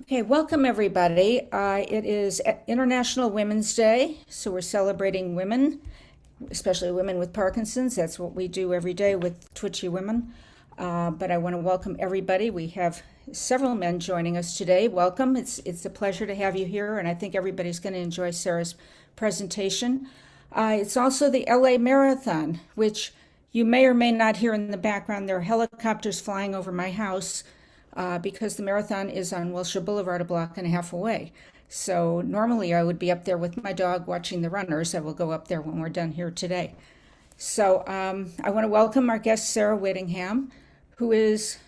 Okay, welcome everybody. It is International Women's Day, so we're celebrating women, especially women with Parkinson's. That's what we do every day with Twitchy Women. But I want to welcome everybody. We have several men joining us today. Welcome. It's a pleasure to have you here, and I think everybody's going to enjoy Sarah's presentation. It's also the LA Marathon, which you may or may not hear in the background. There are helicopters flying over my house because the marathon is on Wilshire Boulevard, a block and a half away. So normally I would be up there with my dog watching the runners. I will go up there when we're done here today. So I want to welcome our guest, Sarah Whittingham, who is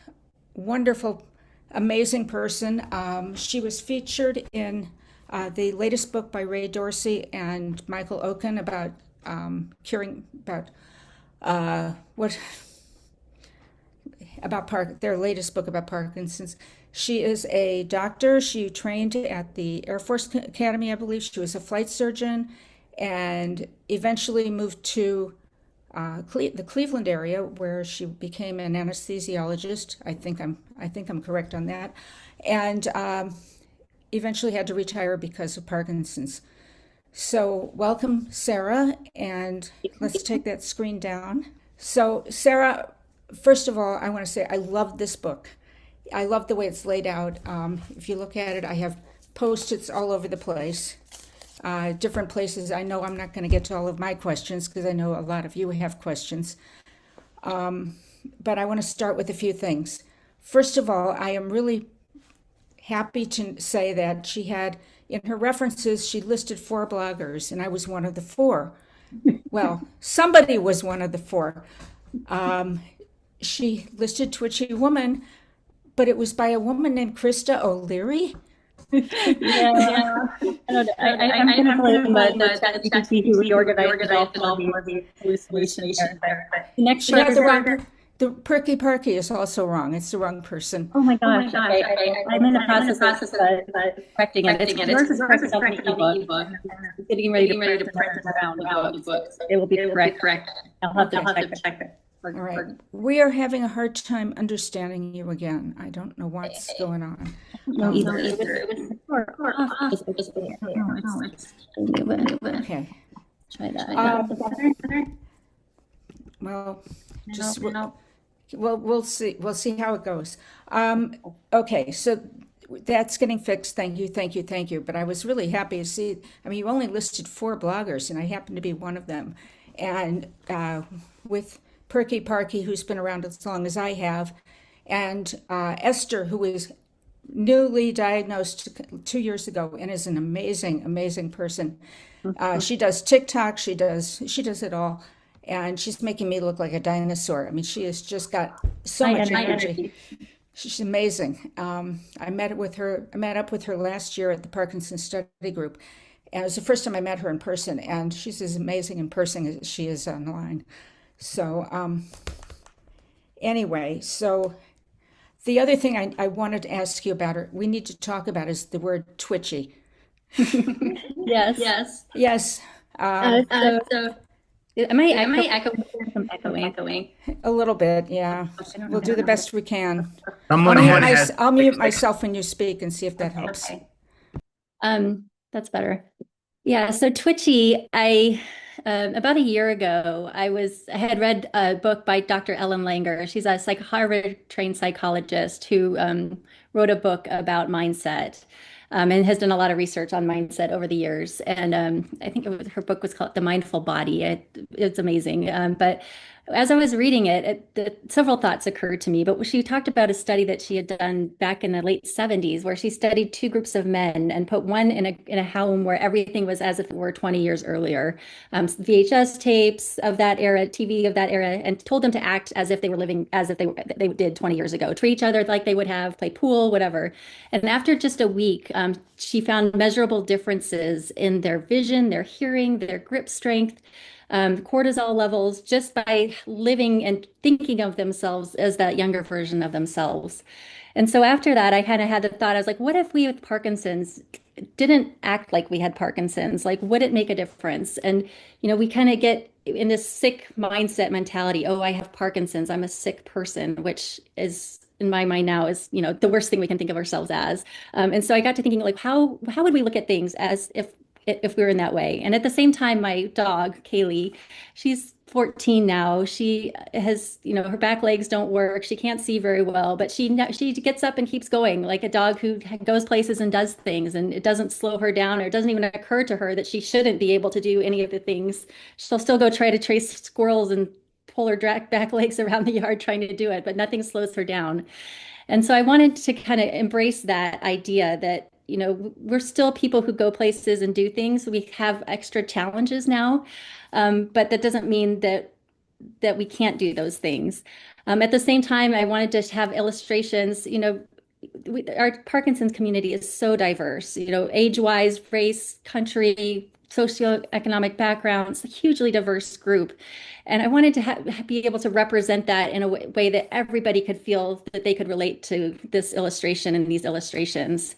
a wonderful, amazing person. She was featured in the latest book by Ray Dorsey and Michael Oken about their latest book about Parkinson's. She is a doctor. She trained at the Air Force Academy, I believe. She was a flight surgeon and eventually moved to the Cleveland area, where she became an anesthesiologist. I think I'm correct on that, and eventually had to retire because of Parkinson's. So welcome, Sarah, and let's take that screen down. So Sarah, first of all, I want to say I love this book. I love the way it's laid out. If you look at it, I have post-its all over the place, different places. I know I'm not going to get to all of my questions because I know a lot of you have questions. But I want to start with a few things. First of all, I am really happy to say that she had, in her references, she listed 4 bloggers, and I was one of the 4. Well, somebody was one of the 4. She listed Twitchy Woman, but it was by a woman named Krista O'Leary. Yeah. I'm going to blame the ChatGPT who reorganized all the hallucinations there. The next The Perky Parky is also wrong. It's the wrong person. Oh my gosh. I'm in the process of correcting it. Yours is correct on the ebook. I'm getting ready to print around the book. It will be correct. I'll have to check it. All right. We are having a hard time understanding you again. I don't know what's going on. No, either. Okay. Try that. Well, just we'll see. We'll see how it goes. Okay, so that's getting fixed. Thank you. But I was really happy to see. I mean, you only listed 4 bloggers, and I happen to be one of them. And with Perky Parky, who's been around as long as I have, and Esther, who was newly diagnosed 2 years ago and is an amazing person. She does TikTok, she does it all, and she's making me look like a dinosaur. I mean, she has just got so much energy. She's amazing. I met up with her last year at the Parkinson Study Group, and it was the first time I met her in person, and she's as amazing in person as she is online. So anyway, so the other thing I wanted to ask you about, or we need to talk about, is the word twitchy. Yes. Yes. So am I echoing? A little bit, yeah. We'll do the best we can. I'll mute myself when you speak and see if that helps. Okay. That's better. Yeah. So Twitchy, about a year ago, I had read a book by Dr. Ellen Langer. She's a Harvard-trained psychologist who wrote a book about mindset and has done a lot of research on mindset over the years. And I think her book was called The Mindful Body. It's amazing. But as I was reading it, several thoughts occurred to me. But she talked about a study that she had done back in the late 70s, where she studied 2 groups of men and put one in a home where everything was as if it were 20 years earlier. VHS tapes of that era, TV of that era, and told them to act as if they were living as if they did 20 years ago, treat each other like they would have, play pool, whatever. And after just a week, she found measurable differences in their vision, their hearing, their grip strength, cortisol levels, just by living and thinking of themselves as that younger version of themselves. And so after that, I kind of had the thought, I was like, what if we with Parkinson's didn't act like we had Parkinson's? Like, would it make a difference? And, we kind of get in this sick mindset mentality. Oh, I have Parkinson's. I'm a sick person, which is in my mind now is, the worst thing we can think of ourselves as. And so I got to thinking, like, how would we look at things as if we were in that way? And at the same time, my dog, Kaylee, she's 14 now. She has, her back legs don't work. She can't see very well, but she gets up and keeps going like a dog who goes places and does things, and it doesn't slow her down, or it doesn't even occur to her that she shouldn't be able to do any of the things. She'll still go try to chase squirrels and pull her back legs around the yard trying to do it, but nothing slows her down. And so I wanted to kind of embrace that idea that, we're still people who go places and do things. We have extra challenges now, but that doesn't mean that we can't do those things. At the same time, I wanted to have illustrations. Our Parkinson's community is so diverse, age-wise, race, country, socioeconomic backgrounds, a hugely diverse group. And I wanted to be able to represent that in a way that everybody could feel that they could relate to this illustration and these illustrations.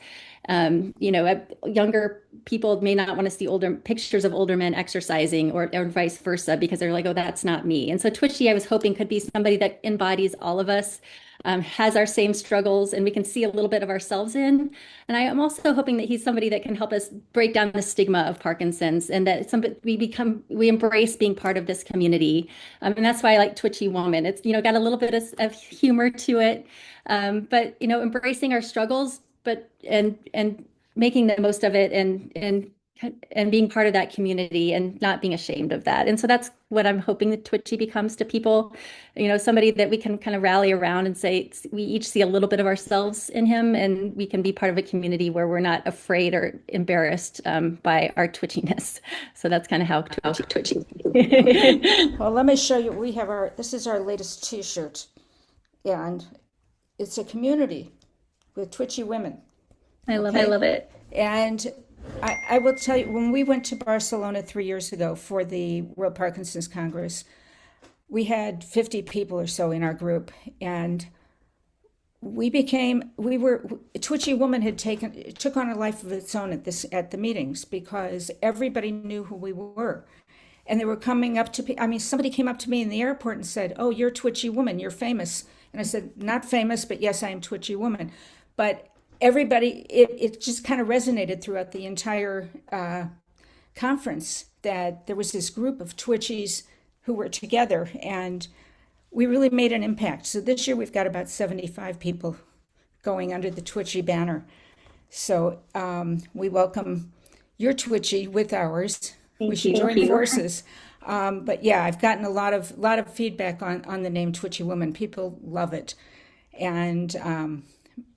Younger people may not want to see older pictures of older men exercising, or vice versa, because they're like, oh, that's not me. And so Twitchy, I was hoping, could be somebody that embodies all of us, has our same struggles, and we can see a little bit of ourselves in. And I am also hoping that he's somebody that can help us break down the stigma of Parkinson's, and that we embrace being part of this community. And that's why I like Twitchy Woman. It's, got a little bit of humor to it, but, embracing our struggles, but and making the most of it, and being part of that community and not being ashamed of that. And so that's what I'm hoping that Twitchy becomes to people, somebody that we can kind of rally around and say, we each see a little bit of ourselves in him, and we can be part of a community where we're not afraid or embarrassed by our twitchiness. So that's kind of how Twitchy. Well, let me show you. This is our latest t-shirt, and it's a community with twitchy women. I love it. And I will tell you, when we went to Barcelona 3 years ago for the World Parkinson's Congress, we had 50 people or so in our group, and Twitchy Woman took on a life of its own at the meetings, because everybody knew who we were. And they were coming up to me. I mean, somebody came up to me in the airport and said, oh, you're Twitchy Woman, you're famous. And I said, not famous, but yes, I am Twitchy Woman. But everybody, it just kind of resonated throughout the entire conference that there was this group of Twitchies who were together, and we really made an impact. So this year we've got about 75 people going under the Twitchy banner. So we welcome your Twitchy with ours. We should join forces. But yeah, I've gotten a lot of feedback on the name Twitchy Woman. People love it. And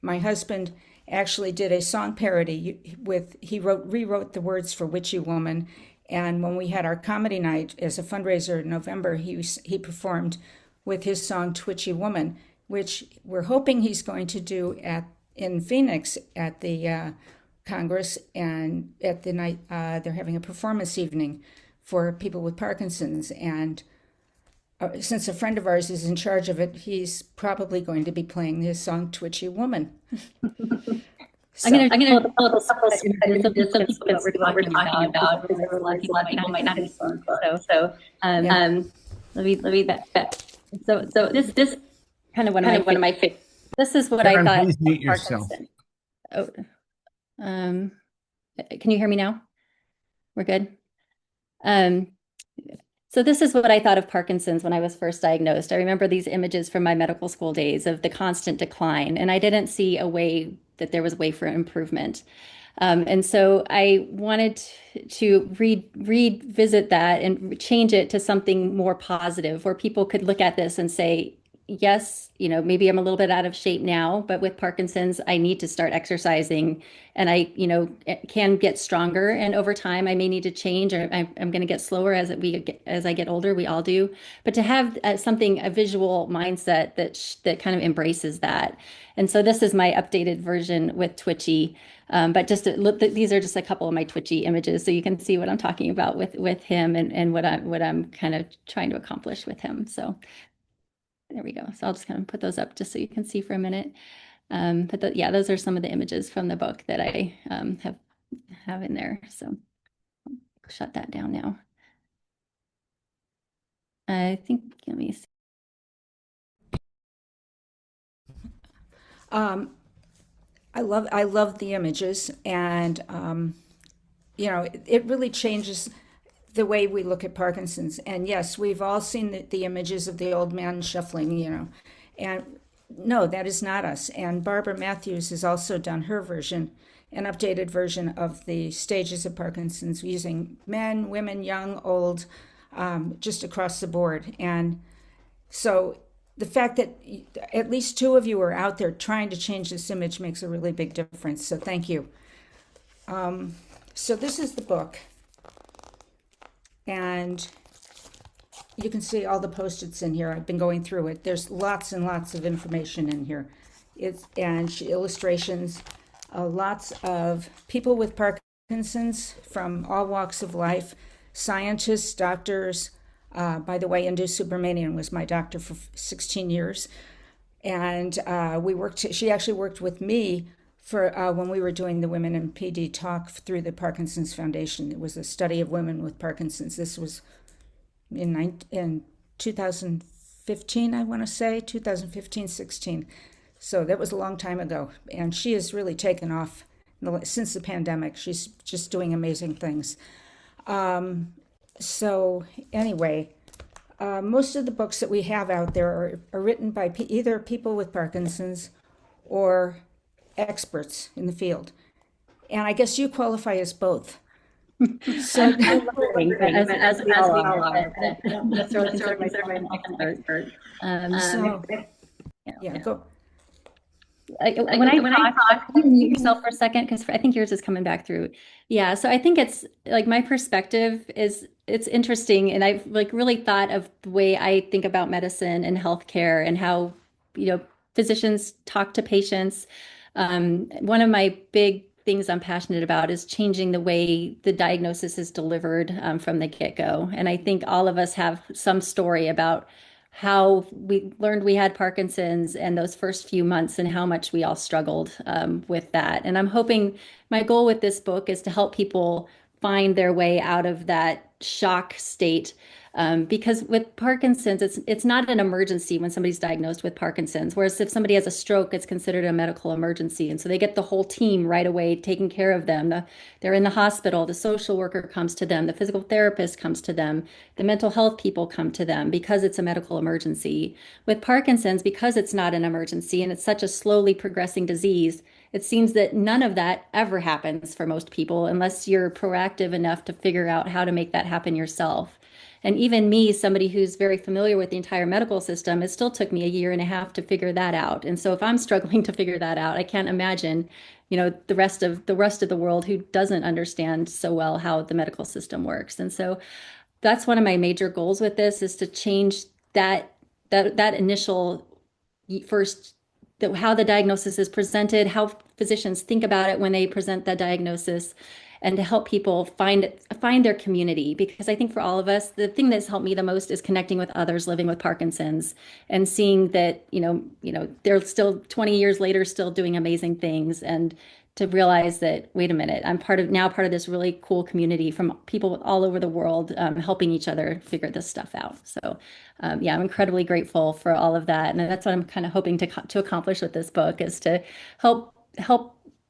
my husband actually did a song parody rewrote the words for Witchy Woman. And when we had our comedy night as a fundraiser in November, he performed with his song Twitchy Woman, which we're hoping he's going to do in Phoenix at the Congress, and at the night they're having a performance evening for people with Parkinson's. And since a friend of ours is in charge of it, he's probably going to be playing his song "Twitchy Woman." I'm gonna pull up a couple of what we're talking about, because a lot of people might not have seen. So let me that. So this kind of one of my favorites. This is what Karen, I thought. please mute yourself. Oh, can you hear me now? We're good. So this is what I thought of Parkinson's when I was first diagnosed. I remember these images from my medical school days of the constant decline, and I didn't see that there was a way for improvement. And so I wanted to revisit that and change it to something more positive, where people could look at this and say, yes, maybe I'm a little bit out of shape now, but with Parkinson's, I need to start exercising, and I, can get stronger. And over time, I may need to change, or I'm going to get slower as I get older. We all do. But to have a visual mindset that kind of embraces that. And so this is my updated version with Twitchy. But these are just a couple of my Twitchy images, so you can see what I'm talking about with him, and what I'm kind of trying to accomplish with him. So there we go. So I'll just kind of put those up just so you can see for a minute. But those are some of the images from the book that I have in there. So I'll shut that down now. I think, let me see. I love the images, and it really changes the way we look at Parkinson's. And yes, we've all seen the images of the old man shuffling, and no, that is not us. And Barbara Matthews has also done her version, an updated version of the stages of Parkinson's using men, women, young, old, just across the board. And so the fact that at least two of you are out there trying to change this image makes a really big difference. So thank you. So this is the book, and you can see all the post-its in here. I've been going through it. There's lots and lots of information in here. Illustrations, lots of people with Parkinson's from all walks of life, scientists, doctors. By the way, Indu Subramanian was my doctor for 16 years. And she actually worked with me for when we were doing the Women in PD talk through the Parkinson's Foundation. It was a study of women with Parkinson's. This was in 2015, I want to say, 2015, 16. So that was a long time ago. And she has really taken off since the pandemic. She's just doing amazing things. So anyway, most of the books that we have out there are written by either people with Parkinson's or experts in the field. And I guess you qualify as both. So as we all are. I don't necessarily consider myself an expert. Go. When I talk, can you mute yourself for a second? Because I think yours is coming back through. Yeah, so I think it's like my perspective it's interesting, and I've like really thought of the way I think about medicine and healthcare and how, physicians talk to patients. One of my big things I'm passionate about is changing the way the diagnosis is delivered from the get-go. And I think all of us have some story about how we learned we had Parkinson's and those first few months and how much we all struggled with that. And I'm hoping my goal with this book is to help people find their way out of that shock state. Because with Parkinson's, it's not an emergency when somebody's diagnosed with Parkinson's, whereas if somebody has a stroke, it's considered a medical emergency. And so they get the whole team right away taking care of them. They're in the hospital, the social worker comes to them, the physical therapist comes to them, the mental health people come to them because it's a medical emergency. With Parkinson's, because it's not an emergency and it's such a slowly progressing disease, it seems that none of that ever happens for most people unless you're proactive enough to figure out how to make that happen yourself. And even me, somebody who's very familiar with the entire medical system, it still took me a year and a half to figure that out. And so if I'm struggling to figure that out, I can't imagine, the rest of the world who doesn't understand so well how the medical system works. And so that's one of my major goals with this is to change that initial first how the diagnosis is presented, how physicians think about it when they present the diagnosis, and to help people find their community. Because I think for all of us, the thing that's helped me the most is connecting with others living with Parkinson's and seeing that, they're still 20 years later, still doing amazing things, and to realize that, wait a minute, I'm part of this really cool community from people all over the world, helping each other figure this stuff out. So I'm incredibly grateful for all of that. And that's what I'm kind of hoping to accomplish with this book, is to help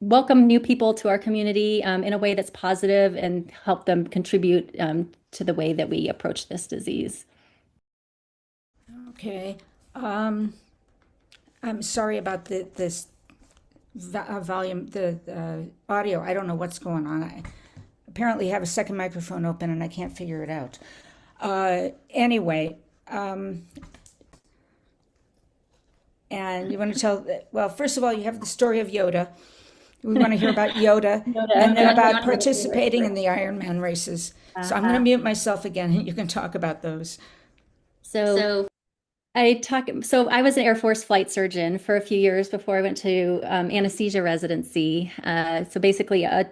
welcome new people to our community in a way that's positive and help them contribute to the way that we approach this disease. Okay. I'm sorry about this volume, the audio. I don't know what's going on. I apparently have a second microphone open and I can't figure it out. Anyway, and you want to tell, well, first of all, you have the story of Yoda. We want to hear about Yoda and then about participating in the Ironman races. So I'm going to mute myself again and you can talk about those. So I was an Air Force flight surgeon for a few years before I went to anesthesia residency. So basically a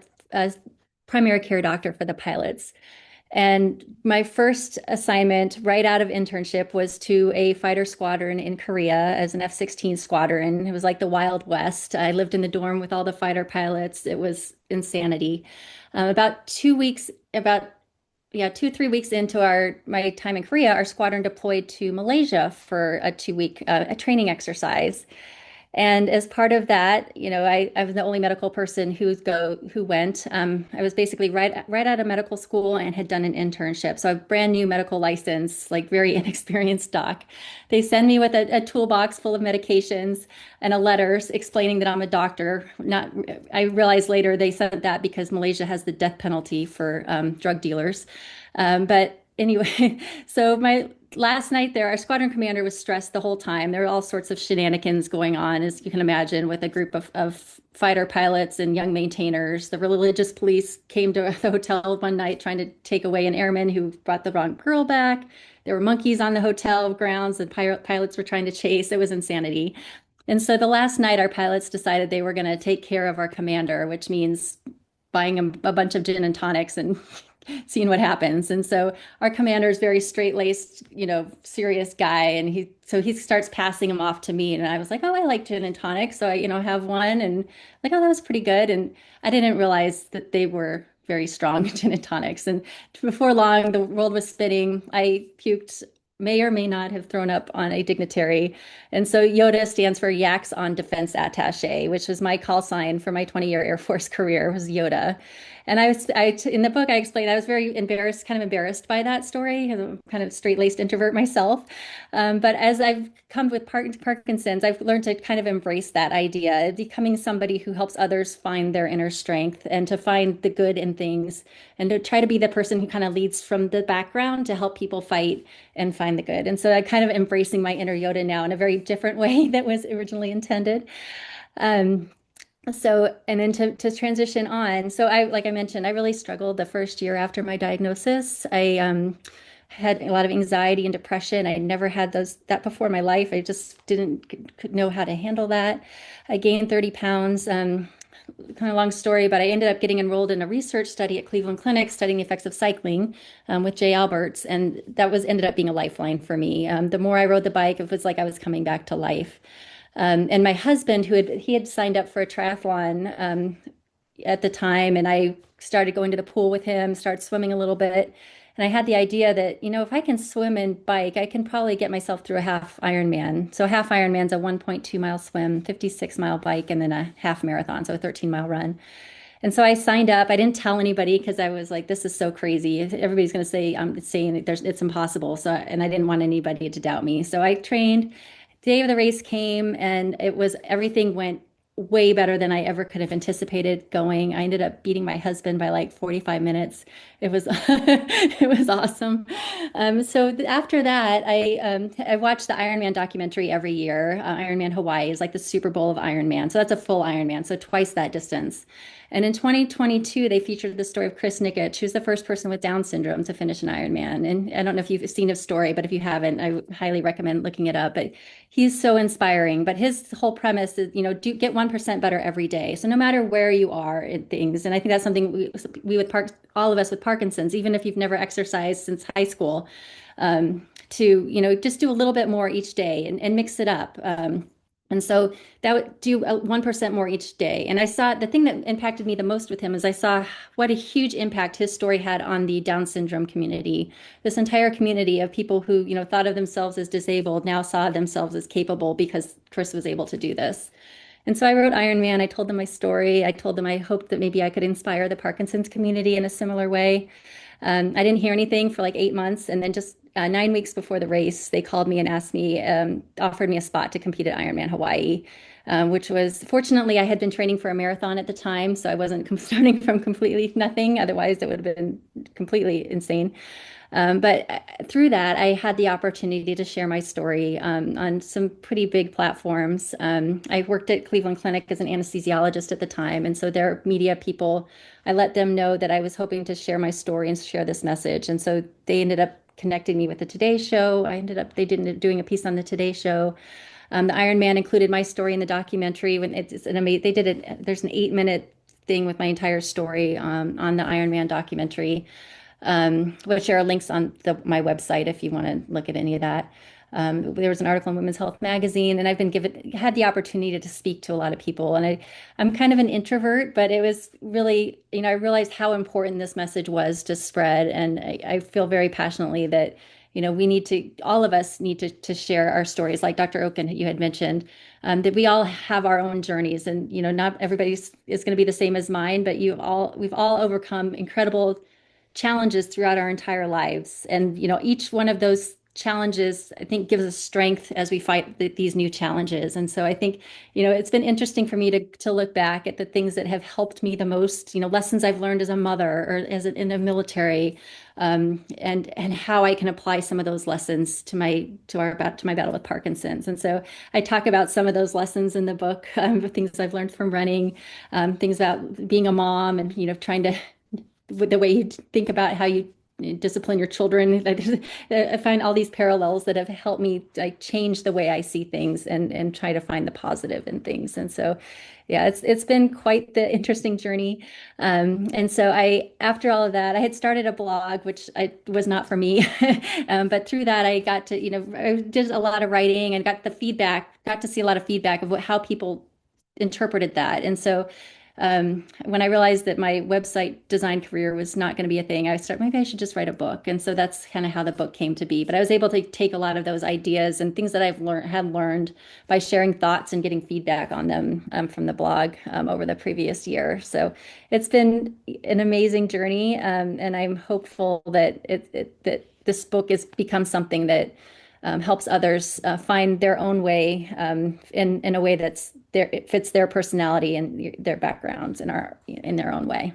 primary care doctor for the pilots. And my first assignment right out of internship was to a fighter squadron in Korea as an F-16 squadron. It was like the Wild West. I lived in the dorm with all the fighter pilots. It was insanity. About 2, 3 weeks into my time in Korea, our squadron deployed to Malaysia for a 2-week training exercise. And as part of that, I was the only medical person who went. I was basically right out of medical school and had done an internship. So a brand new medical license, like very inexperienced doc. They send me with a toolbox full of medications and a letter explaining that I'm a doctor. Not, I realized later they sent that because Malaysia has the death penalty for drug dealers. But anyway, so my last night there, our squadron commander was stressed the whole time. There were all sorts of shenanigans going on, as you can imagine, with a group of fighter pilots and young maintainers. The religious police came to the hotel one night trying to take away an airman who brought the wrong girl back. There were monkeys on the hotel grounds that pilots were trying to chase. It was insanity. And so the last night, our pilots decided they were going to take care of our commander, which means buying him a bunch of gin and tonics and seeing what happens. And so our commander is very straight-laced, serious guy. And he starts passing them off to me. And I was like, oh, I like gin and tonic. So I, have one and like, oh, that was pretty good. And I didn't realize that they were very strong gin and tonics. And before long, the world was spinning. I puked, may or may not have thrown up on a dignitary. And so YODA stands for Yaks on Defense Attaché, which was my call sign for my 20-year Air Force career was YODA. And in the book, I explained I was very embarrassed, kind of embarrassed by that story. I'm kind of straight-laced introvert myself. But as I've come with Parkinson's, I've learned to kind of embrace that idea of becoming somebody who helps others find their inner strength and to find the good in things and to try to be the person who kind of leads from the background to help people fight and find the good. And so I'm kind of embracing my inner Yoda now in a very different way that was originally intended. Um, and then to transition on, so like I mentioned, I really struggled the first year after my diagnosis. I had a lot of anxiety and depression. I never had that before in my life. I just could know how to handle that. I gained 30 pounds. Kind of long story, but I ended up getting enrolled in a research study at Cleveland Clinic studying the effects of cycling with Jay Alberts, and that ended up being a lifeline for me. The more I rode the bike, it was like I was coming back to life. And my husband, he had signed up for a triathlon at the time, and I started going to the pool with him, started swimming a little bit. And I had the idea that, if I can swim and bike, I can probably get myself through a half Ironman. So half Ironman's a 1.2-mile swim, 56-mile bike, and then a half marathon, so a 13-mile run. And so I signed up. I didn't tell anybody because I was like, this is so crazy. Everybody's going to say I'm saying it's impossible. So, and I didn't want anybody to doubt me. So I trained. The day of the race came, and everything went way better than I ever could have anticipated going. I ended up beating my husband by like 45 minutes. It was it was awesome. So after that, I watched the Ironman documentary every year. Ironman Hawaii is like the Super Bowl of Ironman. So that's a full Ironman, so twice that distance. And in 2022, they featured the story of Chris Nikic, who's the first person with Down syndrome to finish an Ironman. And I don't know if you've seen his story, but if you haven't, I highly recommend looking it up. But he's so inspiring. But his whole premise is, do get 1% better every day. So no matter where you are in things, and I think that's something all of us with Parkinson's, even if you've never exercised since high school, to just do a little bit more each day and mix it up. And so that would do 1% more each day. And I saw the thing that impacted me the most with him is I saw what a huge impact his story had on the Down syndrome community. This entire community of people who, thought of themselves as disabled now saw themselves as capable because Chris was able to do this. And so I wrote Iron Man. I told them my story. I told them I hoped that maybe I could inspire the Parkinson's community in a similar way. I didn't hear anything for like 8 months. And then just 9 weeks before the race, they called me and offered me a spot to compete at Ironman Hawaii, which was, fortunately, I had been training for a marathon at the time. So I wasn't starting from completely nothing. Otherwise, it would have been completely insane. But through that, I had the opportunity to share my story on some pretty big platforms. I worked at Cleveland Clinic as an anesthesiologist at the time. And so their media people, I let them know that I was hoping to share my story and share this message. And so they ended up connecting me with the Today Show. They ended up doing a piece on the Today Show. The Iron Man included my story in the documentary. When it's an amazing, there's an 8-minute thing with my entire story on the Iron Man documentary. We'll share links on my website if you want to look at any of that. There was an article in Women's Health magazine, and I've had the opportunity to speak to a lot of people. And I'm kind of an introvert, but it was really, I realized how important this message was to spread. And I feel very passionately that, all of us need to share our stories. Like Dr. Oken, you had mentioned, that we all have our own journeys, and not everybody's is going to be the same as mine, but we've all overcome incredible challenges throughout our entire lives. And, each one of those challenges, I think, gives us strength as we fight these new challenges. And so I think, it's been interesting for me to look back at the things that have helped me the most, lessons I've learned as a mother or in the military, and how I can apply some of those lessons to my battle with Parkinson's. And so I talk about some of those lessons in the book, things I've learned from running, things about being a mom, and trying to with the way you think about how you discipline your children. I find all these parallels that have helped me like change the way I see things and try to find the positive in things. And so, yeah, it's been quite the interesting journey. And so after all of that, I had started a blog, which was not for me. But through that, I got to, I did a lot of writing and got to see a lot of feedback of how people interpreted that. And so when I realized that my website design career was not going to be a thing, maybe I should just write a book. And so that's kind of how the book came to be. But I was able to take a lot of those ideas and things that had learned by sharing thoughts and getting feedback on them from the blog over the previous year. So it's been an amazing journey, and I'm hopeful that that this book has become something that helps others find their own way in a way it fits their personality and their backgrounds in their own way.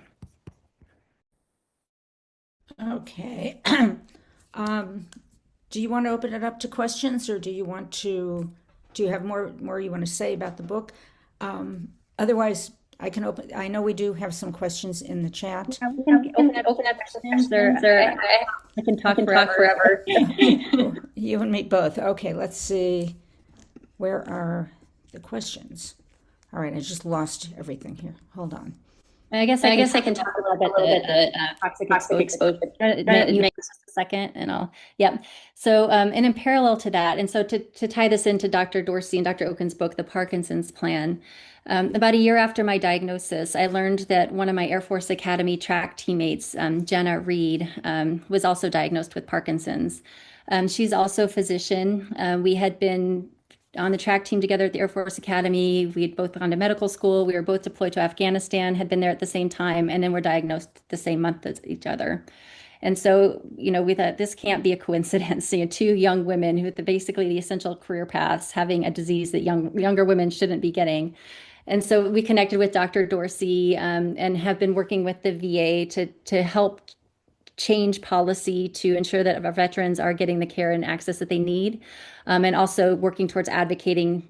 Okay. Um, do you want to open it up to questions, or do you have more you want to say about the book? Otherwise, I can open, I know we do have some questions in the chat. We can open up questions, or I can talk forever. You and me both. Okay, let's see. Where are the questions? All right, I just lost everything here. Hold on. I guess I can talk a little bit the toxic exposure. Make just a second, and yep. So, and in parallel to that, and so to tie this into Dr. Dorsey and Dr. Oken's book, The Parkinson's Plan, about a year after my diagnosis, I learned that one of my Air Force Academy track teammates, Jenna Reed, was also diagnosed with Parkinson's. She's also a physician. We had been on the track team together at the Air Force Academy. We had both gone to medical school. We were both deployed to Afghanistan, had been there at the same time, and then were diagnosed the same month as each other. And so, we thought this can't be a coincidence. Two young women who had basically the essential career paths having a disease that younger women shouldn't be getting. And so we connected with Dr. Dorsey, and have been working with the VA to help change policy to ensure that our veterans are getting the care and access that they need, and also working towards advocating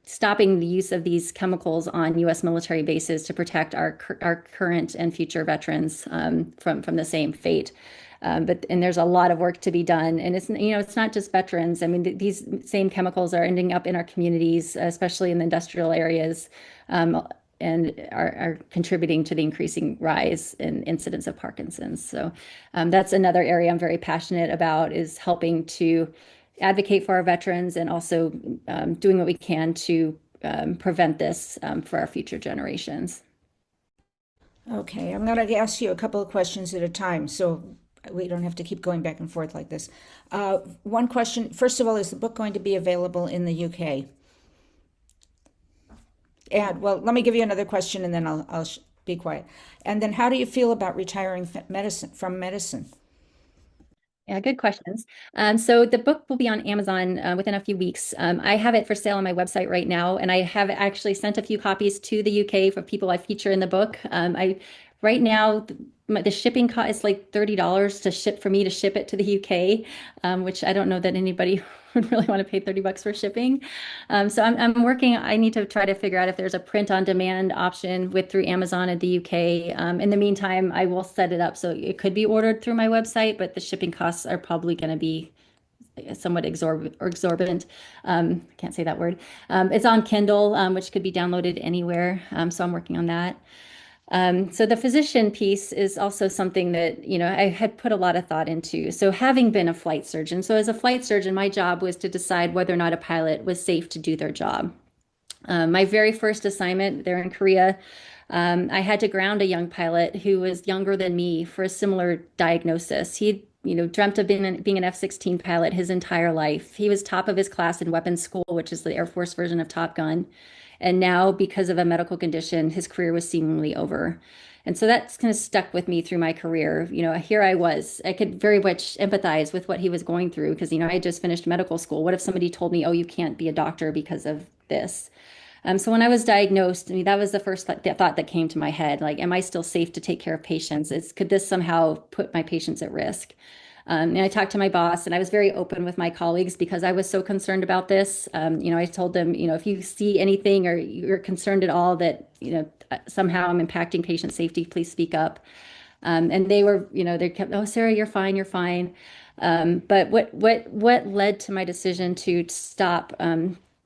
stopping the use of these chemicals on U.S. military bases to protect our current and future veterans from the same fate. But there's a lot of work to be done, and it's not just veterans. I mean, these same chemicals are ending up in our communities, especially in the industrial areas, and are contributing to the increasing rise in incidence of Parkinson's. So that's another area I'm very passionate about, is helping to advocate for our veterans, and also doing what we can to prevent this for our future generations. Okay, I'm going to ask you a couple of questions at a time, so we don't have to keep going back and forth like this. One question, first of all, is the book going to be available in the UK? And well, let me give you another question, and then I'll be quiet. And then, how do you feel about retiring from medicine? Yeah, good questions. So the book will be on Amazon within a few weeks. I have it for sale on my website right now, and I have actually sent a few copies to the UK for people I feature in the book. Right now, the shipping cost is like $30 for me to ship it to the UK, which I don't know that anybody would really want to pay $30 for shipping. So I'm working. I need to try to figure out if there's a print on demand option through Amazon in the UK. In the meantime, I will set it up so it could be ordered through my website, but the shipping costs are probably going to be somewhat exorbitant. Can't say that word. It's on Kindle, which could be downloaded anywhere. So I'm working on that. So the physician piece is also something that, I had put a lot of thought into. So having been a flight surgeon, so as a flight surgeon, my job was to decide whether or not a pilot was safe to do their job. My very first assignment there in Korea, I had to ground a young pilot who was younger than me for a similar diagnosis. He'd dreamt of being an F-16 pilot his entire life. He was top of his class in weapons school, which is the Air Force version of Top Gun. And now, because of a medical condition, his career was seemingly over. And so that's kind of stuck with me through my career. Here I was. I could very much empathize with what he was going through because, I had just finished medical school. What if somebody told me, oh, you can't be a doctor because of this? So when I was diagnosed, I mean, that was the first thought that came to my head. Like, am I still safe to take care of patients? Could this somehow put my patients at risk? And I talked to my boss, and I was very open with my colleagues because I was so concerned about this. I told them, if you see anything or you're concerned at all that, somehow I'm impacting patient safety, please speak up. And they were, they kept, oh, Sarah, you're fine, you're fine. But what led to my decision to stop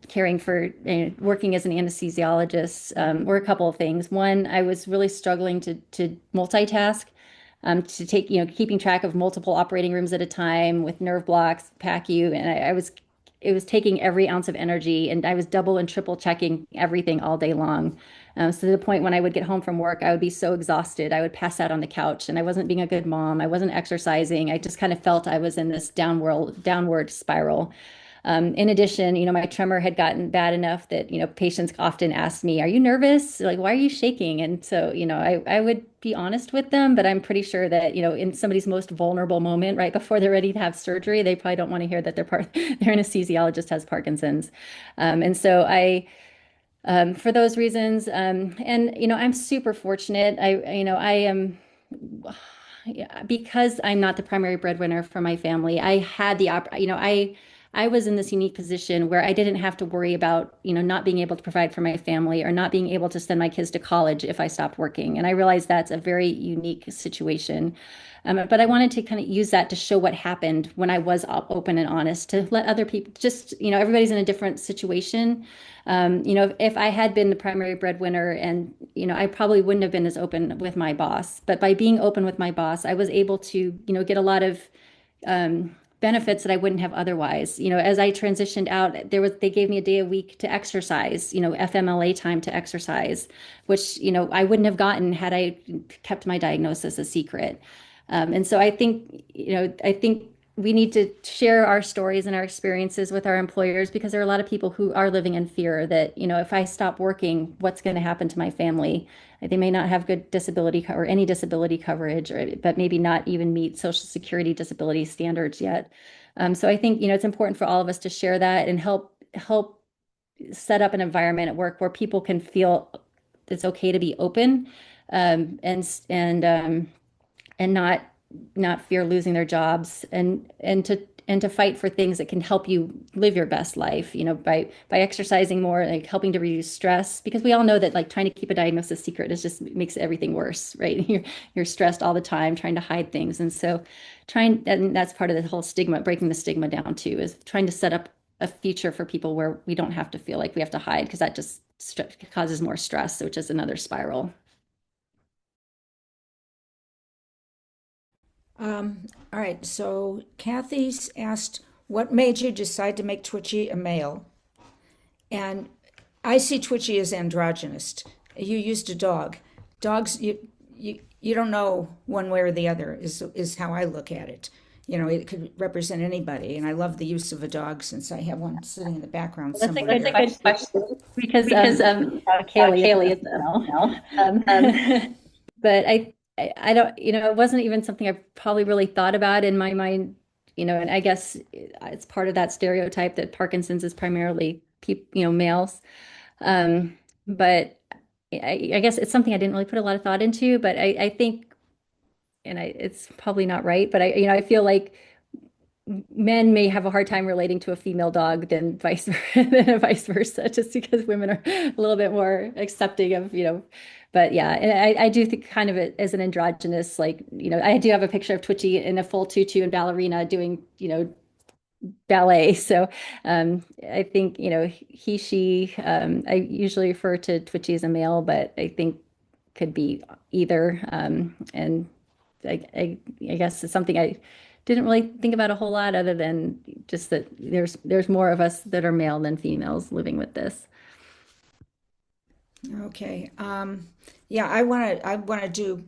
caring for working as an anesthesiologist were a couple of things. One, I was really struggling to multitask, to take, keeping track of multiple operating rooms at a time with nerve blocks, PACU, and it was taking every ounce of energy, and I was double and triple checking everything all day long. So to the point when I would get home from work, I would be so exhausted, I would pass out on the couch, and I wasn't being a good mom. I wasn't exercising. I just kind of felt I was in this downward spiral. In addition, my tremor had gotten bad enough that, patients often asked me, are you nervous? Like, why are you shaking? And so, I would be honest with them, but I'm pretty sure that, in somebody's most vulnerable moment, right before they're ready to have surgery, they probably don't want to hear that their anesthesiologist has Parkinson's. And so for those reasons, and, I'm super fortunate. I am, yeah, because I'm not the primary breadwinner for my family. I had I was in this unique position where I didn't have to worry about, not being able to provide for my family or not being able to send my kids to college if I stopped working. And I realized that's a very unique situation. But I wanted to kind of use that to show what happened when I was open and honest, to let other people just, everybody's in a different situation. If I had been the primary breadwinner and, I probably wouldn't have been as open with my boss. But by being open with my boss, I was able to, get a lot of benefits that I wouldn't have otherwise. As I transitioned out, they gave me a day a week to exercise, FMLA time to exercise, which, I wouldn't have gotten had I kept my diagnosis a secret. And so I think we need to share our stories and our experiences with our employers because there are a lot of people who are living in fear that, if I stop working, what's going to happen to my family? They may not have good disability or any disability coverage, but maybe not even meet Social Security disability standards yet. So I think, it's important for all of us to share that and help set up an environment at work where people can feel it's okay to be open, and not fear losing their jobs and to fight for things that can help you live your best life, by exercising more, like helping to reduce stress, because we all know that like trying to keep a diagnosis secret is just makes everything worse, right? You're stressed all the time trying to hide things. And so and that's part of the whole stigma, breaking the stigma down too, is trying to set up a future for people where we don't have to feel like we have to hide because that just causes more stress, which is another spiral. All right, so Kathy's asked, what made you decide to make Twitchy a male? And I see Twitchy as androgynous. You used a dog. Dogs, you don't know one way or the other, is how I look at it. It could represent anybody. And I love the use of a dog since I have one sitting in the background That's a somewhere good here. question because Kaylee is now. But I don't, it wasn't even something I probably really thought about in my mind, and I guess it's part of that stereotype that Parkinson's is primarily males. But I guess it's something I didn't really put a lot of thought into, but I think, it's probably not right, but I feel like men may have a hard time relating to a female dog than vice versa, just because women are a little bit more accepting of, but yeah, and I do think kind of it as an androgynous, like, I do have a picture of Twitchy in a full tutu and ballerina doing, ballet. So I think, he, she, I usually refer to Twitchy as a male, but I think could be either. And I guess it's something I didn't really think about a whole lot other than just that there's more of us that are male than females living with this. Okay. Yeah, I want to do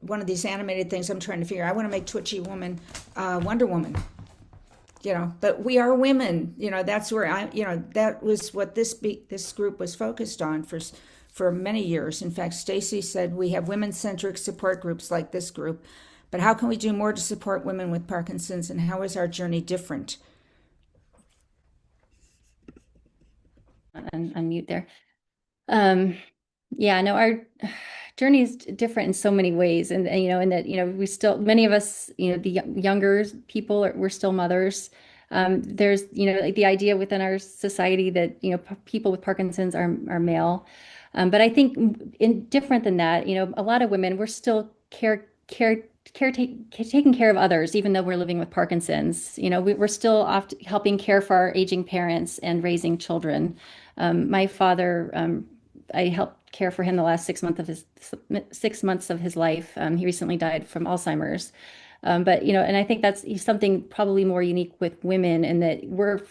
one of these animated things I'm trying to figure. I want to make Twitchy Woman Wonder Woman. But we are women. That's where that was what this group was focused on for many years. In fact, Stacy said we have women-centric support groups like this group, but how can we do more to support women with Parkinson's, and how is our journey different? Unmute there. Yeah, no, our journey is different in so many ways, and that we still, many of us, the younger people we're still mothers. There's like the idea within our society that people with Parkinson's are male, but I think different than that, a lot of women, we're still taking care of others, even though we're living with Parkinson's. We're still often helping care for our aging parents and raising children. My father, I helped care for him the last 6 months of his life. He recently died from Alzheimer's. But and I think that's something probably more unique with women, in that we're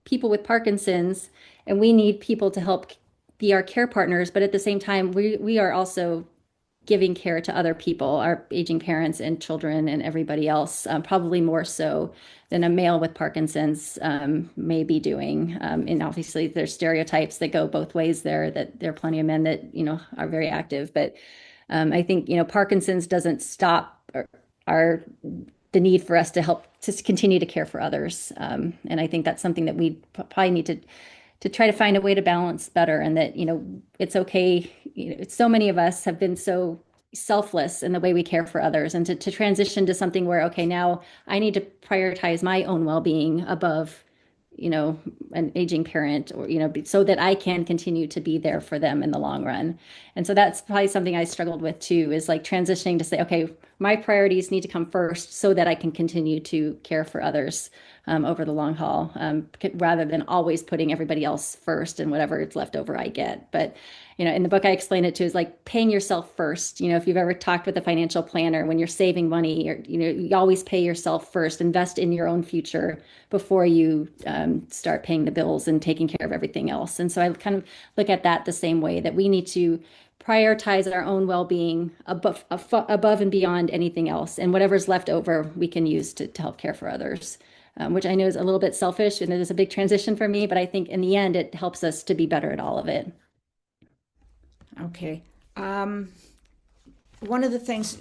people with Parkinson's, and we need people to help be our care partners. But at the same time, we are also giving care to other people, our aging parents and children and everybody else, probably more so than a male with Parkinson's may be doing. And obviously there's stereotypes that go both ways there, that there are plenty of men that, are very active. But I think, Parkinson's doesn't stop the need for us to help to continue to care for others. And I think that's something that we probably need to try to find a way to balance better, and that, it's okay. So many of us have been so selfless in the way we care for others, and to transition to something where, okay, now I need to prioritize my own well-being above, an aging parent, or, so that I can continue to be there for them in the long run. And so that's probably something I struggled with too, is like transitioning to say, okay, my priorities need to come first so that I can continue to care for others over the long haul, rather than always putting everybody else first and whatever is left over I get. But, in the book, I explain it too, is like paying yourself first. If you've ever talked with a financial planner, when you're saving money, or, you always pay yourself first, invest in your own future before you start paying the bills and taking care of everything else. And so I kind of look at that the same way, that we need to prioritize our own well-being above and beyond anything else. And whatever's left over, we can use to help care for others. Which I know is a little bit selfish, and it is a big transition for me, but I think in the end, it helps us to be better at all of it. Okay. One of the things,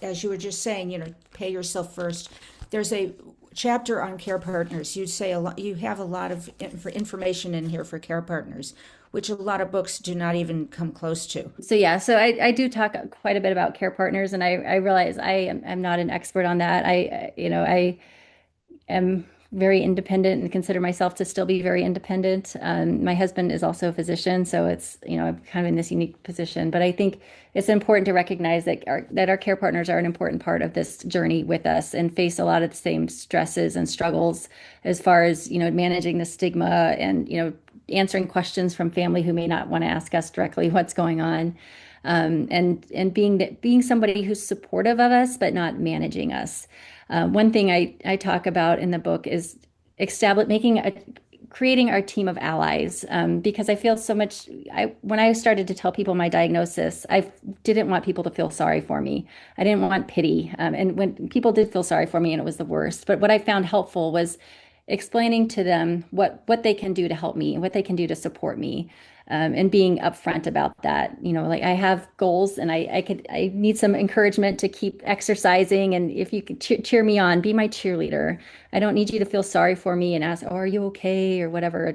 as you were just saying, pay yourself first. There's a chapter on care partners. You say a lot. You have a lot of information in here for care partners, which a lot of books do not even come close to. So yeah, so I do talk quite a bit about care partners, and I realize I'm not an expert on that. I am very independent and consider myself to still be very independent. My husband is also a physician, so it's, I'm kind of in this unique position. But I think it's important to recognize that our care partners are an important part of this journey with us, and face a lot of the same stresses and struggles as far as, managing the stigma, and, answering questions from family who may not want to ask us directly what's going on. And being somebody who's supportive of us, but not managing us. One thing I talk about in the book is creating our team of allies, because I feel so much. When I started to tell people my diagnosis, I didn't want people to feel sorry for me. I didn't want pity, and when people did feel sorry for me, and it was the worst. But what I found helpful was explaining to them what they can do to help me, and what they can do to support me. And being upfront about that, like I have goals, and I need some encouragement to keep exercising. And if you could cheer me on, be my cheerleader. I don't need you to feel sorry for me and ask, "Oh, are you okay?" or whatever.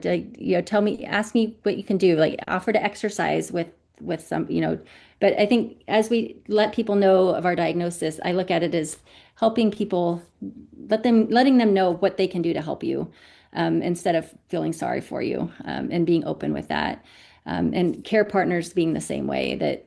Ask me what you can do. Like offer to exercise with some. But I think as we let people know of our diagnosis, I look at it as helping people, letting them know what they can do to help you, instead of feeling sorry for you, and being open with that. And care partners being the same way, that,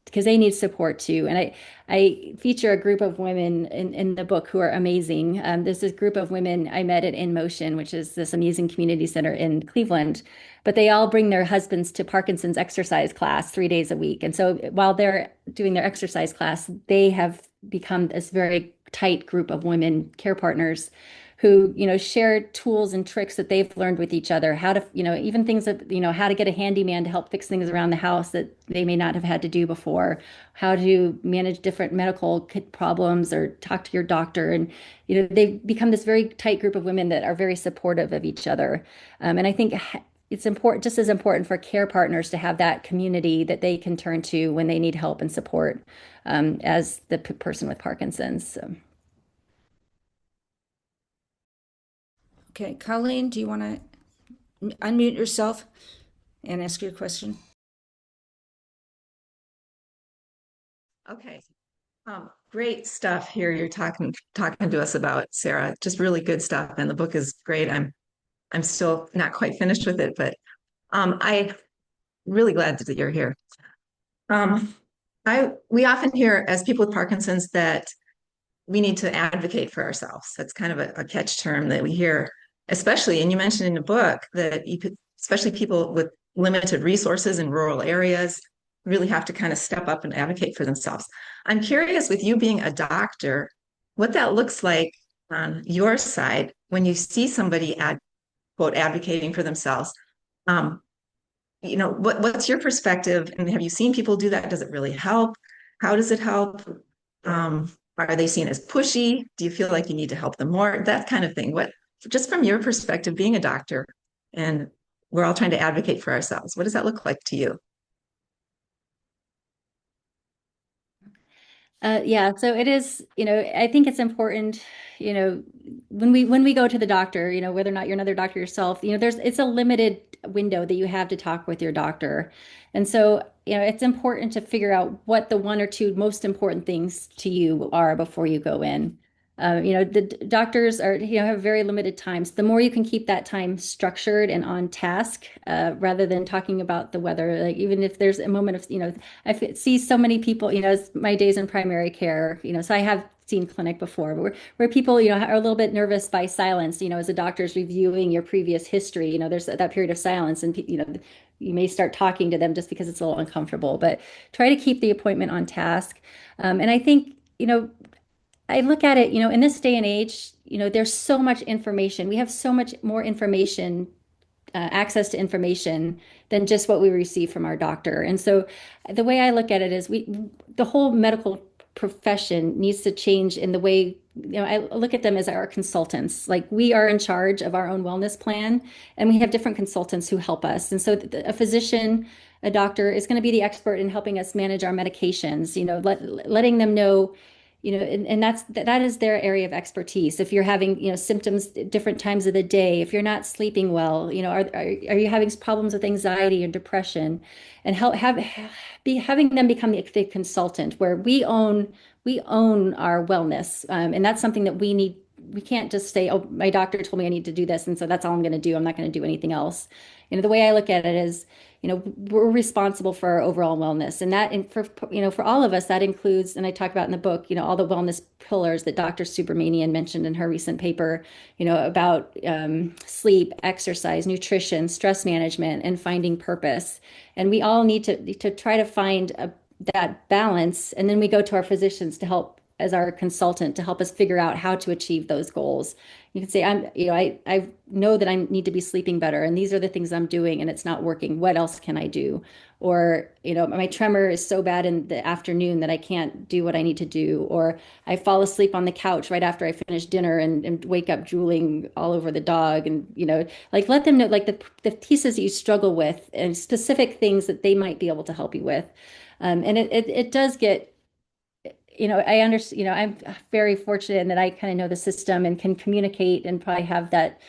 because they need support too. And I feature a group of women in the book who are amazing. There's this group of women I met at In Motion, which is this amazing community center in Cleveland, but they all bring their husbands to Parkinson's exercise class 3 days a week. And so while they're doing their exercise class, they have become this very tight group of women care partners who, share tools and tricks that they've learned with each other, how to, even things that, how to get a handyman to help fix things around the house that they may not have had to do before, how to manage different medical problems or talk to your doctor. And, they've become this very tight group of women that are very supportive of each other. And I think it's important, just as important for care partners to have that community that they can turn to when they need help and support, as the person with Parkinson's. So. Okay, Colleen, do you want to unmute yourself and ask your question? Okay. Great stuff here you're talking to us about, Sarah. Just really good stuff. And the book is great. I'm still not quite finished with it, but I really glad that you're here. We often hear as people with Parkinson's that we need to advocate for ourselves. That's kind of a catch term that we hear, especially, and you mentioned in the book that you could, especially people with limited resources in rural areas, really have to kind of step up and advocate for themselves. I'm curious, with you being a doctor, what that looks like on your side when you see somebody quote advocating for themselves. Um, what's your perspective, and have you seen people do that? Does it really help? How does it help? Are they seen as pushy? Do you feel like you need to help them more? That kind of thing. What, just from your perspective, being a doctor, and we're all trying to advocate for ourselves, what does that look like to you? Yeah, so it is, I think it's important, when we go to the doctor, whether or not you're another doctor yourself, it's a limited window that you have to talk with your doctor. And so, it's important to figure out what the one or two most important things to you are before you go in. The doctors are, have very limited times. The more you can keep that time structured and on task, rather than talking about the weather, like even if there's a moment of, see so many people, it's my days in primary care, so I have seen clinic before where people, are a little bit nervous by silence, as a doctor's reviewing your previous history, there's that period of silence and, you may start talking to them just because it's a little uncomfortable, but try to keep the appointment on task. And I think, I look at it, in this day and age, there's so much information. We have so much more information, access to information than just what we receive from our doctor. And so the way I look at it is the whole medical profession needs to change in the way, I look at them as our consultants. Like we are in charge of our own wellness plan, and we have different consultants who help us. And so a physician, a doctor is going to be the expert in helping us manage our medications, letting them know, and that is their area of expertise. If you're having, symptoms at different times of the day, if you're not sleeping well, are you having problems with anxiety and depression, and having them become the consultant where we own our wellness, and that's something that we need. We can't just say, "Oh, my doctor told me I need to do this, and so that's all I'm going to do. I'm not going to do anything else." The way I look at it is, we're responsible for our overall wellness, and for all of us, that includes, and I talk about in the book, all the wellness pillars that Dr. Subramanian mentioned in her recent paper, about sleep, exercise, nutrition, stress management, and finding purpose. And we all need to try to find that balance, and then we go to our physicians to help as our consultant to help us figure out how to achieve those goals. You can say, I know that I need to be sleeping better, and these are the things I'm doing, and it's not working. What else can I do? Or, my tremor is so bad in the afternoon that I can't do what I need to do. Or I fall asleep on the couch right after I finish dinner and wake up drooling all over the dog. And, like let them know, like the pieces that you struggle with and specific things that they might be able to help you with. And it does get, I understand, I'm very fortunate in that I kind of know the system and can communicate and probably have that,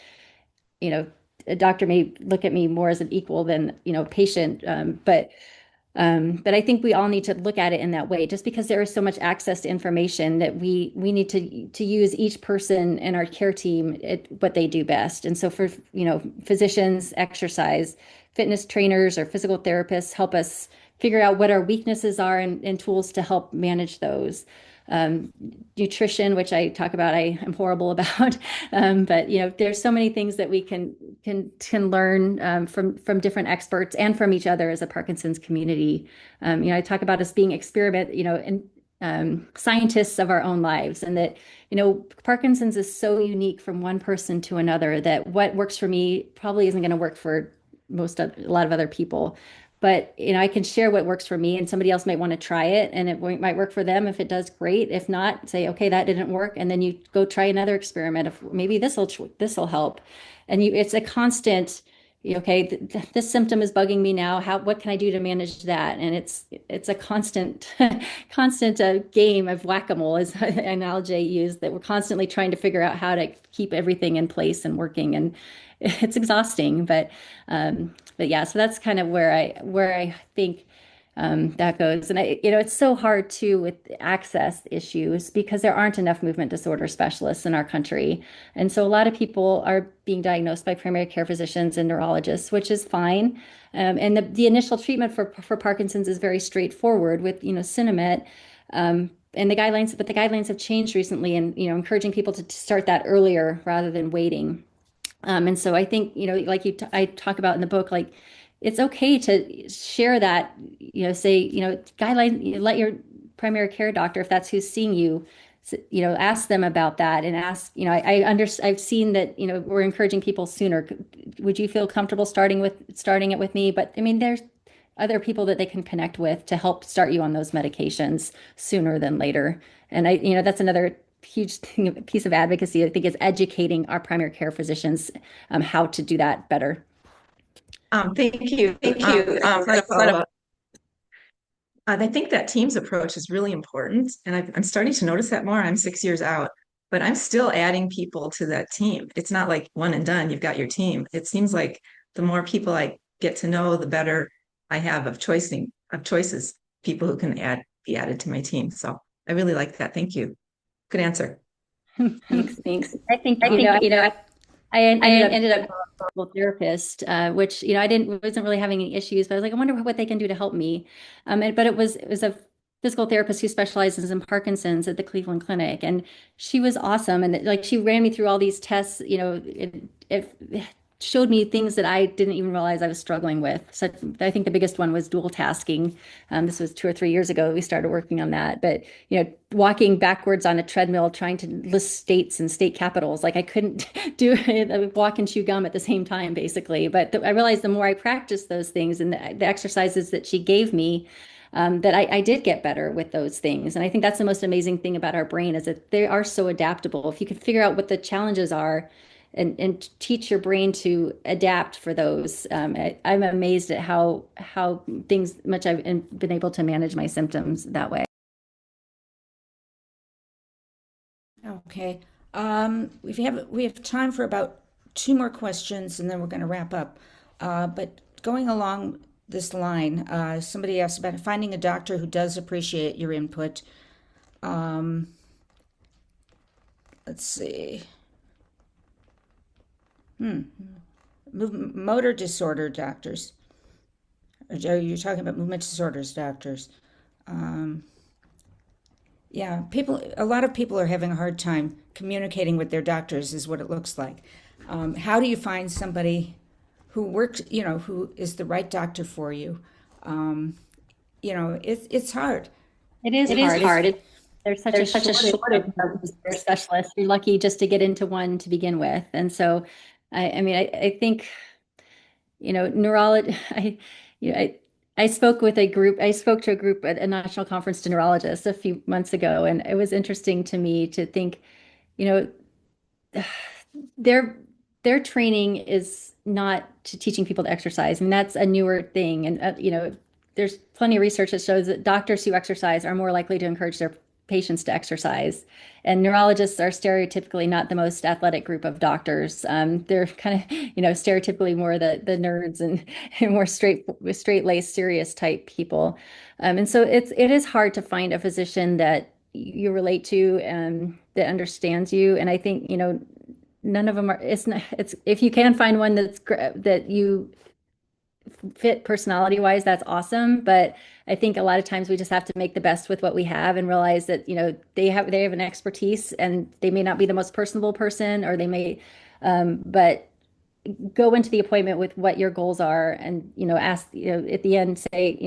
a doctor may look at me more as an equal than, patient. But I think we all need to look at it in that way, just because there is so much access to information that we need to use each person in our care team at what they do best. And so for, physicians, exercise, fitness trainers or physical therapists help us figure out what our weaknesses are and tools to help manage those. Nutrition, which I talk about, I am horrible about, but there's so many things that we can learn from different experts and from each other as a Parkinson's community. I talk about us being experiment, and scientists of our own lives, and that, Parkinson's is so unique from one person to another that what works for me probably isn't going to work for a lot of other people. But, I can share what works for me, and somebody else might want to try it, and it might work for them. If it does, great. If not, say, okay, that didn't work. And then you go try another experiment. If maybe this will help. And it's a constant, okay, this symptom is bugging me now. What can I do to manage that? And it's a constant, constant game of whack-a-mole, is an analogy I use, that we're constantly trying to figure out how to keep everything in place and working. And it's exhausting, but yeah, so that's kind of where I think that goes. And it's so hard too with access issues, because there aren't enough movement disorder specialists in our country. And so a lot of people are being diagnosed by primary care physicians and neurologists, which is fine. And the initial treatment for Parkinson's is very straightforward with, Sinemet. And the guidelines have changed recently, and, encouraging people to start that earlier rather than waiting. And so I think, like I talk about in the book, like, it's okay to share that, say, guideline, let your primary care doctor, if that's who's seeing you, ask them about that, and ask, I've seen that, we're encouraging people sooner. Would you feel comfortable starting it with me? But I mean, there's other people that they can connect with to help start you on those medications sooner than later. And that's another huge piece of advocacy, I think, is educating our primary care physicians how to do that better. Thank you. Thank you. I think that team's approach is really important, and I'm starting to notice that more. I'm 6 years out, but I'm still adding people to that team. It's not like one and done. You've got your team. It seems like the more people I get to know, the better I have of choices, people who can be added to my team. So I really like that. Thank you. Good answer. Thanks. I think, I ended up a therapist, which, wasn't really having any issues, but I was like, I wonder what they can do to help me. But it was a physical therapist who specializes in Parkinson's at the Cleveland Clinic, and she was awesome. And like, she ran me through all these tests, it showed me things that I didn't even realize I was struggling with. So I think the biggest one was dual tasking. This was 2 or 3 years ago we started working on that. But, walking backwards on a treadmill, trying to list states and state capitals, like I couldn't do it, walk and chew gum at the same time, basically. But I realized the more I practiced those things and the exercises that she gave me, that I did get better with those things. And I think that's the most amazing thing about our brain, is that they are so adaptable. If you can figure out what the challenges are, and teach your brain to adapt for those. I'm amazed at how much I've been able to manage my symptoms that way. Okay. We have time for about 2 more questions, and then we're going to wrap up. But going along this line, somebody asked about finding a doctor who does appreciate your input. Let's see. Motor disorder doctors. Are you talking about movement disorders doctors? Yeah, a lot of people are having a hard time communicating with their doctors, is what it looks like. How do you find somebody who works, who is the right doctor for you? It's hard. It is hard. There's such a shortage of specialists. You're lucky just to get into one to begin with. And so, I think, neurology, I spoke to a group at a national conference to neurologists a few months ago, and it was interesting to me to think, their training is not to teaching people to exercise. I mean, that's a newer thing. And, there's plenty of research that shows that doctors who exercise are more likely to encourage their patients to exercise. And neurologists are stereotypically not the most athletic group of doctors. They're kind of, stereotypically more the nerds and more straight-laced, serious type people. And so it is hard to find a physician that you relate to and that understands you. And I think, none of them are, it's if you can find one that you fit personality wise, that's awesome. But I think a lot of times we just have to make the best with what we have and realize that, they have an expertise, and they may not be the most personable person, or they may, but go into the appointment with what your goals are, and, ask, at the end, say,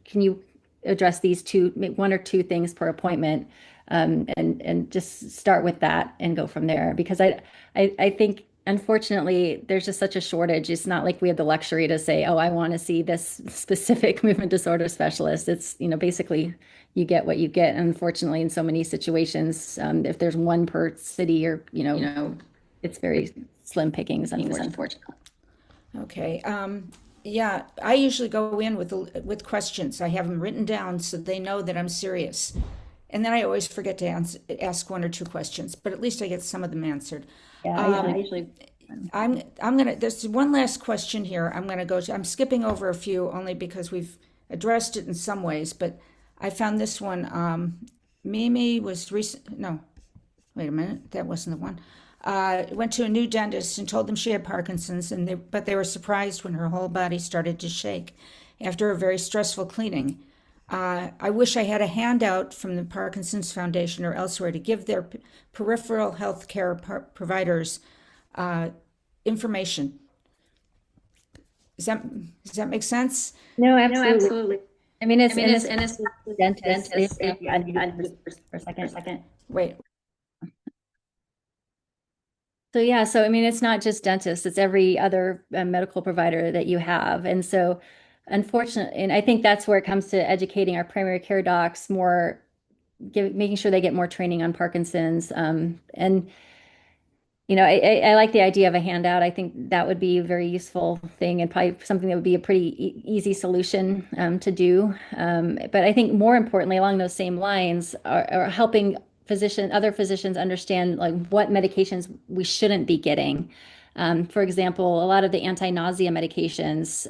can you address these one or two things per appointment, and just start with that and go from there. Because I think unfortunately there's just such a shortage. It's not like we have the luxury to say, oh, I want to see this specific movement disorder specialist. It's, basically you get what you get. And unfortunately, in so many situations, if there's one per city, or it's very slim pickings, unfortunately. Okay. Yeah, I usually go in with questions. I have them written down so they know that I'm serious. And then I always forget to ask one or two questions, but at least I get some of them answered. Yeah, I usually. I'm gonna, there's one last question here. I'm skipping over a few only because we've addressed it in some ways, but I found this one. Mimi was recent, no, wait a minute, that wasn't the one. Went to a new dentist and told them she had Parkinson's, but they were surprised when her whole body started to shake after a very stressful cleaning. I wish I had a handout from the Parkinson's Foundation or elsewhere to give their peripheral health care providers information. Does that make sense? No, absolutely. I mean, it's the dentist. For a second. Wait. So yeah, so I mean, it's not just dentists; it's every other medical provider that you have, and so unfortunately, and I think that's where it comes to educating our primary care docs more, making sure they get more training on Parkinson's, and I like the idea of a handout. I think that would be a very useful thing and probably something that would be a pretty easy solution to do. But I think more importantly, along those same lines, are helping other physicians understand like what medications we shouldn't be getting. For example, a lot of the anti-nausea medications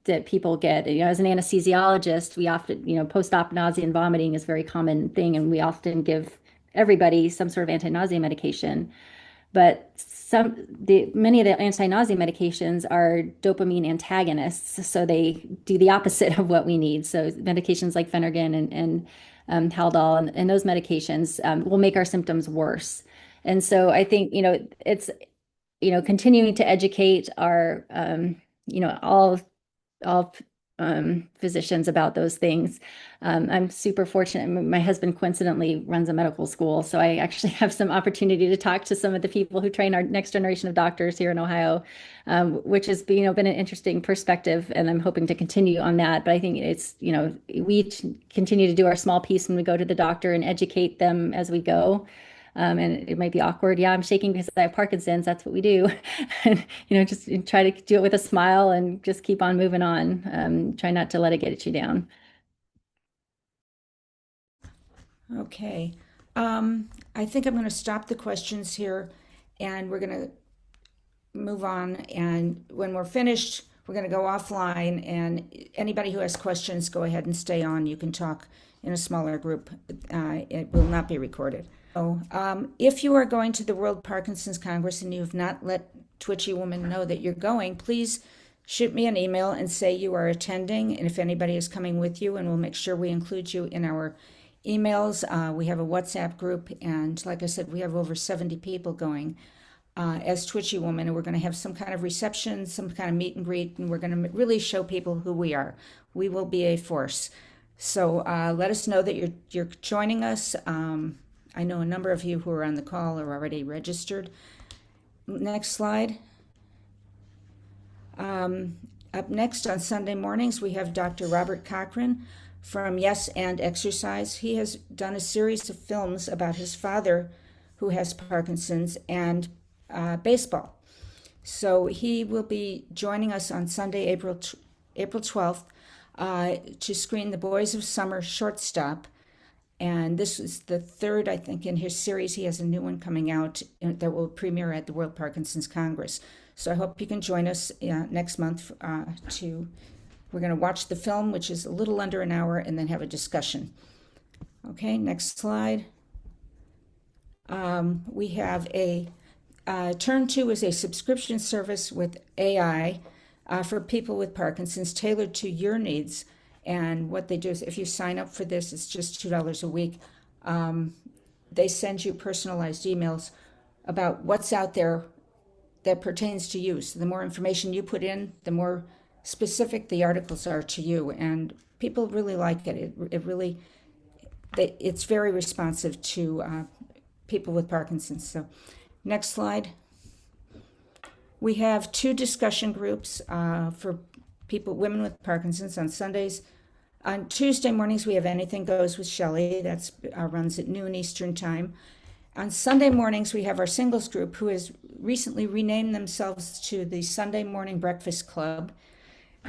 that people get, as an anesthesiologist, we often, post-op nausea and vomiting is a very common thing, and we often give everybody some sort of anti-nausea medication. But many of the anti-nausea medications are dopamine antagonists, so they do the opposite of what we need. So medications like Phenergan and Haldol and those medications will make our symptoms worse. And so I think it's continuing to educate our all physicians about those things. I'm super fortunate. My husband coincidentally runs a medical school, so I actually have some opportunity to talk to some of the people who train our next generation of doctors here in Ohio, which has been an interesting perspective, and I'm hoping to continue on that. But I think it's we continue to do our small piece when we go to the doctor and educate them as we go. And it might be awkward. Yeah, I'm shaking because I have Parkinson's. That's what we do. And, just try to do it with a smile and just keep on moving on. Try not to let it get you down. Okay. I think I'm going to stop the questions here and we're going to move on. And when we're finished, we're going to go offline. And anybody who has questions, go ahead and stay on. You can talk in a smaller group. It will not be recorded. So, if you are going to the World Parkinson's Congress and you have not let Twitchy Woman know that you're going, please shoot me an email and say you are attending, and if anybody is coming with you, and we'll make sure we include you in our emails. We have a WhatsApp group, and like I said, we have over 70 people going as Twitchy Woman, and we're going to have some kind of reception, some kind of meet and greet, and we're going to really show people who we are. We will be a force. So let us know that you're joining us. I know a number of you who are on the call are already registered. Next slide. Up next on Sunday mornings, we have Dr. Robert Cochran from Yes and Exercise. He has done a series of films about his father who has Parkinson's and baseball. So he will be joining us on Sunday, April 12th to screen The Boys of Summer shortstop. And this is the third, I think, in his series. He has a new one coming out that will premiere at the World Parkinson's Congress. So I hope you can join us next month we're going to watch the film, which is a little under an hour, and then have a discussion. Okay, next slide. We have Turn 2 is a subscription service with AI for people with Parkinson's, tailored to your needs. And what they do is, if you sign up for this, it's just $2 a week. They send you personalized emails about what's out there that pertains to you. So the more information you put in, the more specific the articles are to you, and people really like it. It's very responsive to people with Parkinson's. So, next slide. We have 2 discussion groups for women with Parkinson's on Sundays. On Tuesday mornings, we have Anything Goes with Shelley. That runs at noon Eastern Time. On Sunday mornings, we have our singles group, who has recently renamed themselves to the Sunday Morning Breakfast Club.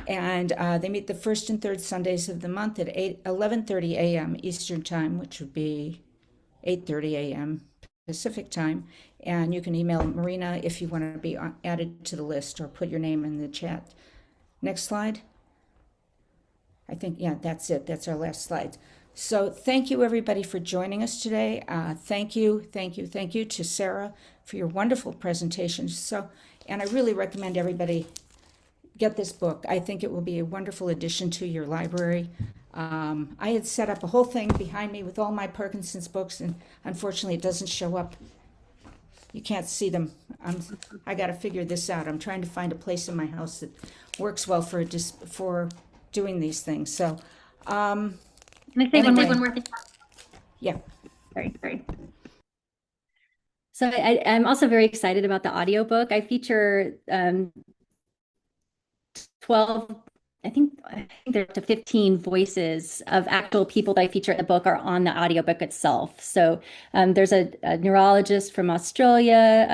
And they meet the first and third Sundays of the month at 11:30 a.m. Eastern Time, which would be 8:30 a.m. Pacific Time. And you can email Marina if you want to be added to the list, or put your name in the chat. Next slide. I think, yeah, that's it. That's our last slide. So thank you, everybody, for joining us today. Thank you to Sarah for your wonderful presentation. And I really recommend everybody get this book. I think it will be a wonderful addition to your library. I had set up a whole thing behind me with all my Parkinson's books, and unfortunately it doesn't show up. You can't see them. I got to figure this out. I'm trying to find a place in my house that works well for doing these things. So, Can I say one more thing? Yeah. Sorry. So I'm also very excited about the audiobook. I feature 12, I think there's up to 15 voices of actual people that I feature in the book are on the audiobook itself. So there's a neurologist from Australia,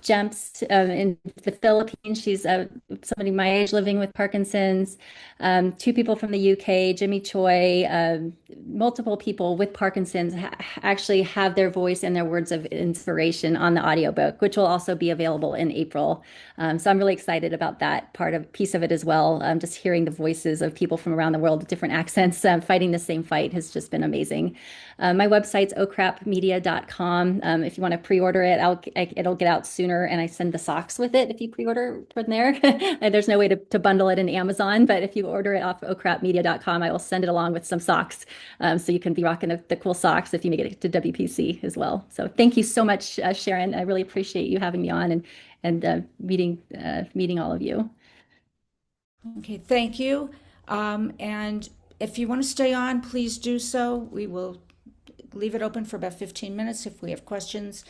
Jemps in the Philippines. She's somebody my age living with Parkinson's. 2 people from the UK, Jimmy Choi, multiple people with Parkinson's actually have their voice and their words of inspiration on the audiobook, which will also be available in April. So I'm really excited about that piece of it as well. Just hearing the voices of people from around the world with different accents fighting the same fight has just been amazing. My website's ocrapmedia.com. If you want to pre-order it, it'll get out sooner, and I send the socks with it if you pre-order from there. There's no way to bundle it in Amazon, but if you order it off ocrapmedia.com, I will send it along with some socks, so you can be rocking the cool socks if you make it to WPC as well. So thank you so much, Sharon. I really appreciate you having me on and meeting all of you. Okay, thank you. And if you want to stay on, please do so. We will leave it open for about 15 minutes if we have questions.